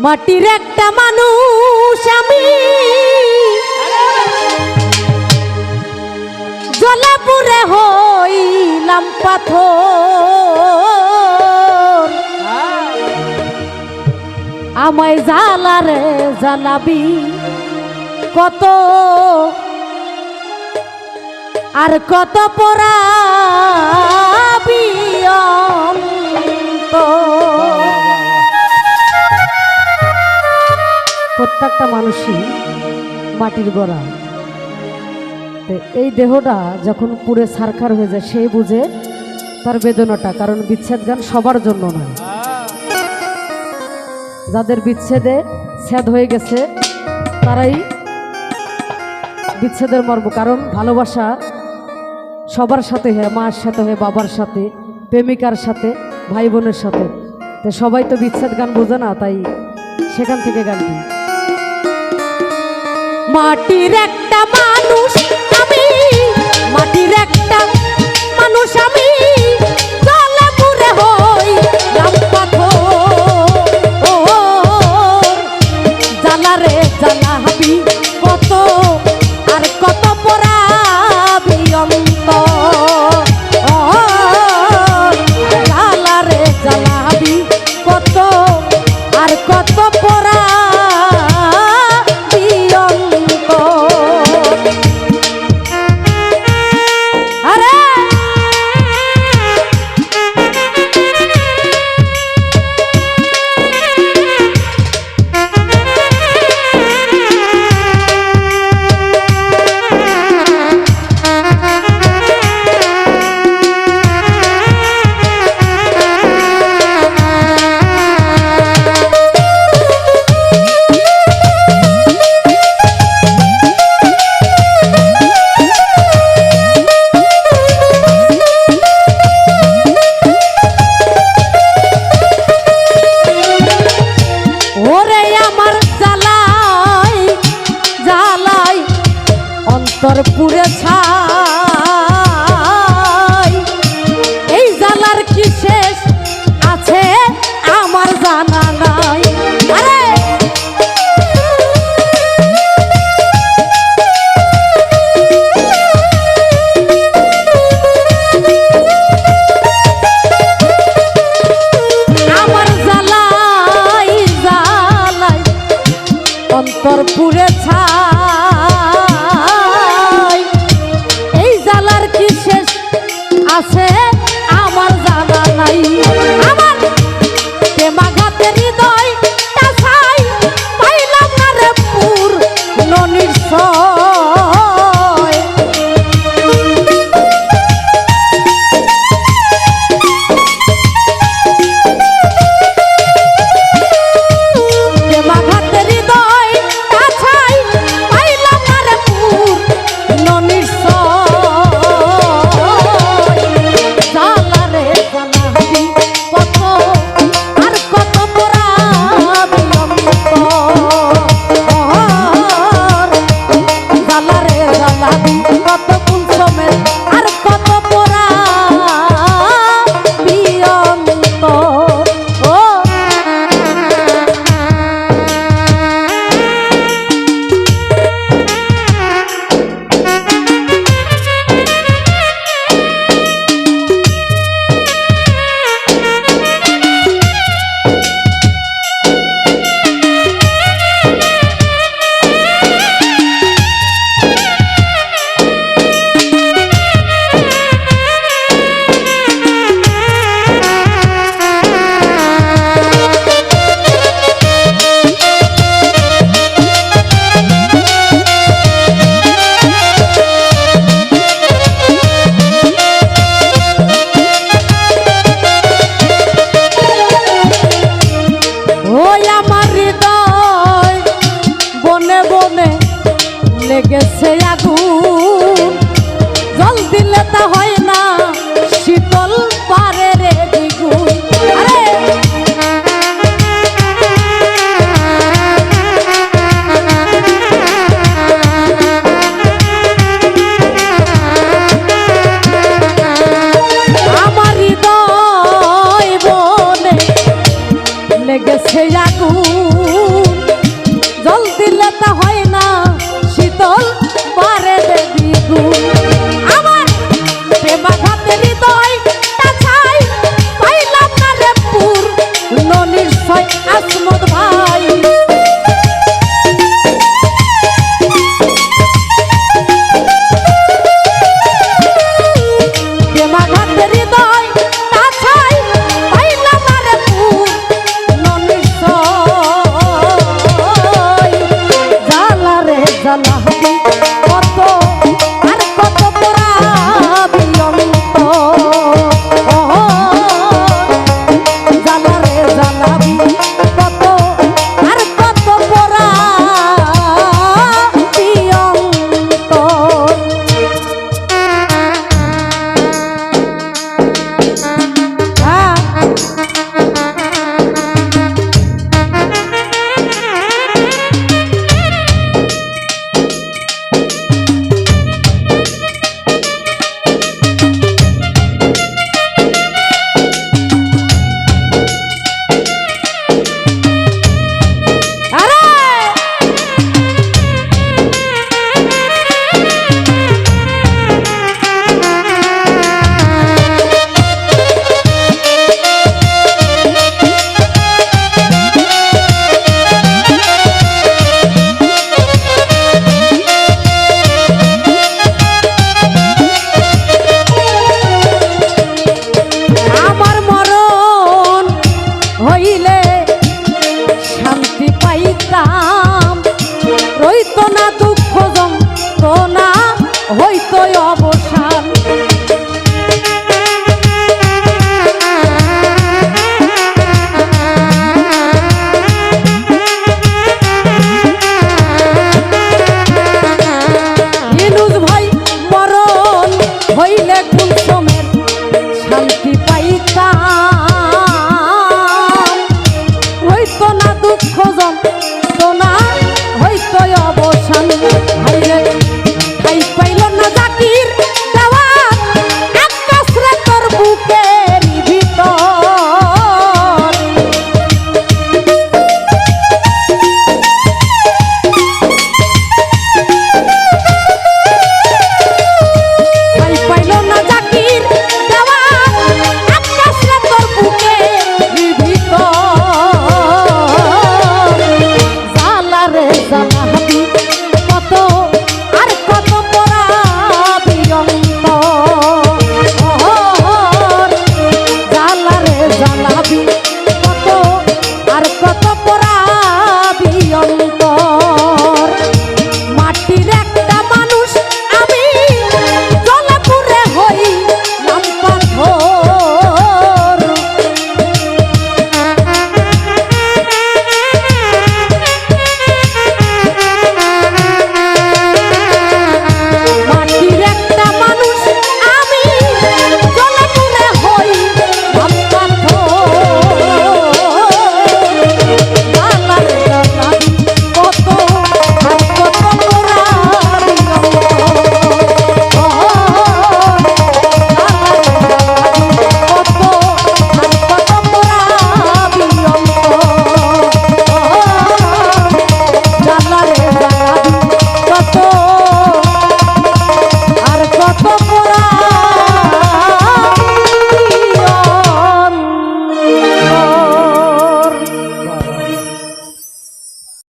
মাটির একটা মানুষ আমি, জ্বলে পুড়ে হইলাম পাথর। আমায় জ্বালারে জ্বালাবি কত, আর কত পোড়াবি অন্তর। প্রত্যেকটা মানুষই মাটির গড়া। এই দেহটা যখন পুরে ছারখার হয়ে যায় সেই বুঝে তার বেদনাটা, কারণ বিচ্ছেদ গান সবার জন্য নয়। যাদের বিচ্ছেদে ছেদ হয়ে গেছে তারাই বিচ্ছেদের মর্ম, কারণ ভালোবাসা সবার সাথে হয়, মার সাথে হয়, বাবার সাথে, প্রেমিকার সাথে, ভাই বোনের সাথে। তো সবাই তো বিচ্ছেদ গান বোঝে না, তাই সেখান থেকে গানটি। মাটির একটা মানুষ আমি, মাটির একটা মানুষ আমি, জ্বলে পুড়ে হইলাম পাথর। জ্বালারে জ্বালাবি কত, আর কত পোড়াবি অন্তর। জ্বালারে জ্বালাবি কত, আর কত পোড়াবি অন্তর। আরে তোর পুরে ছাই, এই জ্বালার কি শেষ আছে আমার জানা নাই। আরে আমার জ্বালাই জ্বালাই অন্তর পুরে ছাই, আছে আমার জানা নাই। আমার প্রেমাঘাতের হৃদয় টাছাই, পাইলাম না রে পূর্ণ নিশ্চয়। প্রেমাঘাতের হৃদয় টাছাই, পাইলাম না রে পূর্ণ নিশ্চয়। লেগেছে আগুন, জল দিলে তা হয় না শীতল পারে রে দ্বিগুণ। আরে আমার হৃদয় বনে লেগেছে আগুন, জল দিলে তা হয় না শীতল বারে দেবী গুণ আমার প্রেমাঘাতে হৃদয় তাছাই পাইলাম না রে পুর নিশ্চয় আসমত ভাই প্রেমাঘাতে হৃদয় তাছাই পাইলাম না রে পুর নিশ্চয় জ্বালা রে জ্বালা কত আর কত পোড়াবি অন্ত জ্বালা রে জ্বালাবি কত আর কত পোড়াবি অন্ত হইলে শান্তি পাইতাম রইতো না দুঃখ